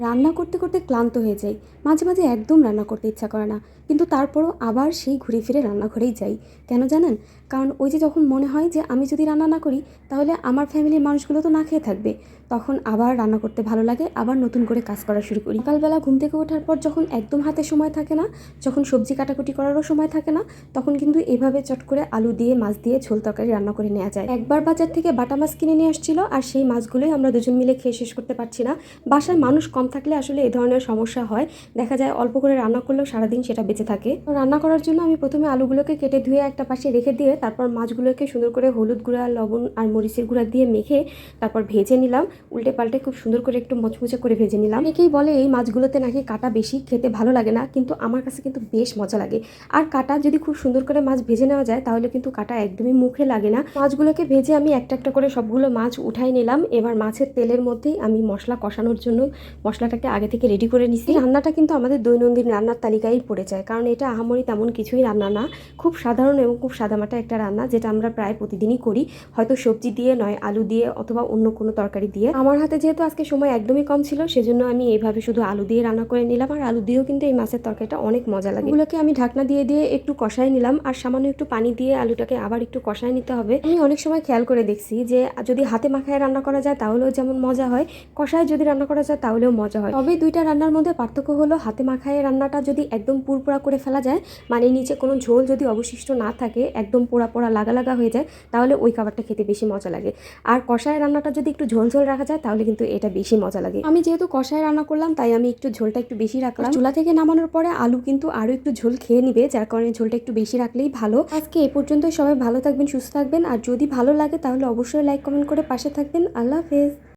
রান্না করতে করতে ক্লান্ত হয়ে যাই। মাঝে মাঝে একদম রান্না করতে ইচ্ছা করে না, কিন্তু তারপরও আবার সেই ঘুরে ফিরে রান্নাঘরেই যাই। কেন জানেন? কারণ ওই যে যখন মনে হয় যে আমি যদি রান্না না করি তাহলে আমার ফ্যামিলির মানুষগুলো তো না খেয়ে থাকবে, তখন আবার রান্না করতে ভালো লাগে, আবার নতুন করে কাজ করা শুরু করি। সকালবেলা ঘুম থেকে ওঠার পর যখন একদম হাতে সময় থাকে না, যখন সবজি কাটাকুটি করারও সময় থাকে না, তখন কিন্তু এভাবে চট করে আলু দিয়ে মাছ দিয়ে ঝোল তরকারি রান্না করে নেওয়া যায়। একবার বাজার থেকে বাটা মাছ কিনে নিয়ে আসছিল, আর সেই মাছগুলোই আমরা দুজন মিলে খেয়ে শেষ করতে পারছি না। বাসায় মানুষ কম থাকলে আসলে এই ধরনের সমস্যা হয়। দেখা যায় অল্প করে রান্না করলেও সারাদিন সেটা বেঁচে থাকে। তো রান্না করার জন্য আমি প্রথমে আলুগুলোকে কেটে ধুয়ে একটা পাশে রেখে দিয়ে তারপর মাছগুলোকে সুন্দর করে হলুদ গুঁড়া, লবণ আর মরিচের গুঁড়া দিয়ে মেখে তারপর ভেজে নিলাম। উল্টে পাল্টে খুব সুন্দর করে একটু মচমচে করে ভেজে নিলাম। অনেকেই বলে এই মাছগুলোতে নাকি কাটা বেশি, খেতে ভালো লাগে না, কিন্তু আমার কাছে কিন্তু বেশ মজা লাগে। আর কাটা যদি খুব সুন্দর করে মাছ ভেজে নেওয়া যায় তাহলে কিন্তু কাটা একদমই মুখে লাগে না। মাছগুলোকে ভেজে আমি একটা একটা করে সবগুলো মাছ উঠাই নিলাম। এবার মাছের তেলের মধ্যেই আমি মশলা কষানোর জন্য মশলাটাকে আগে থেকে রেডি করে নিছি। রান্নাটা কিন্তু আমাদের দৈনন্দিন রান্নার তালিকায় পড়ে যায়, কারণ এটা আহামরি তেমন কিছুই রান্না না, খুব সাধারণ এবং খুব সাদামাটা একটা রান্না, যেটা আমরা প্রায় প্রতিদিনই করি, হয়তো সবজি দিয়ে নয় আলু দিয়ে অথবা অন্য কোনো তরকারি দিয়ে। আমার হাতে যেহেতু আজকে সময় একদমই কম ছিল, সেজন্য আমি এইভাবে শুধু আলু দিয়ে রান্না করে নিলাম। আর আলু দিয়েও কিন্তু এই মাছের তরকারিটা অনেক মজা লাগে। এগুলোকে আমি ঢাকনা দিয়ে দিয়ে একটু কষাই নিলাম, আর সামান্য একটু পানি দিয়ে আলুটাকে আবার একটু কষায় নিতে হবে। আমি অনেক সময় খেয়াল করে দেখছি যে যদি হাতে মাখায় রান্না করা যায় তাহলেও যেমন মজা হয়, কষায় যদি রান্না করা যায় তাহলেও মজা হয়। তবে দুইটা রান্নার মধ্যে পার্থক্য হলো, হাতে মাখায় রান্নাটা যদি একদম পুরপুরা করে ফেলা যায়, মানে নিচে কোনো ঝোল যদি অবশিষ্ট না থাকে, একদম পোড়া পোড়া লাগা লাগা হয়ে যায়, তাহলে ওই খাবারটা খেতে বেশি মজা লাগে। আর কষায় রান্নাটা যদি একটু ঝোল ঝোল রাখা যায় তাহলে কিন্তু এটা বেশি মজা লাগে। আমি যেহেতু কষায় রান্না করলাম তাই আমি একটু ঝোলটা একটু বেশি রাখলাম। চুলা থেকে নামানোর পরে আলু কিন্তু আরও একটু ঝোল খেয়ে নিবে, যার কারণে ঝোলটা একটু বেশি রাখলেই ভালো। আজকে এ পর্যন্তই। সবাই ভালো থাকবেন, সুস্থ থাকবেন, আর যদি ভালো লাগে তাহলে অবশ্যই লাইক কমেন্ট করে পাশে থাকবেন। আল্লাহ হাফেজ।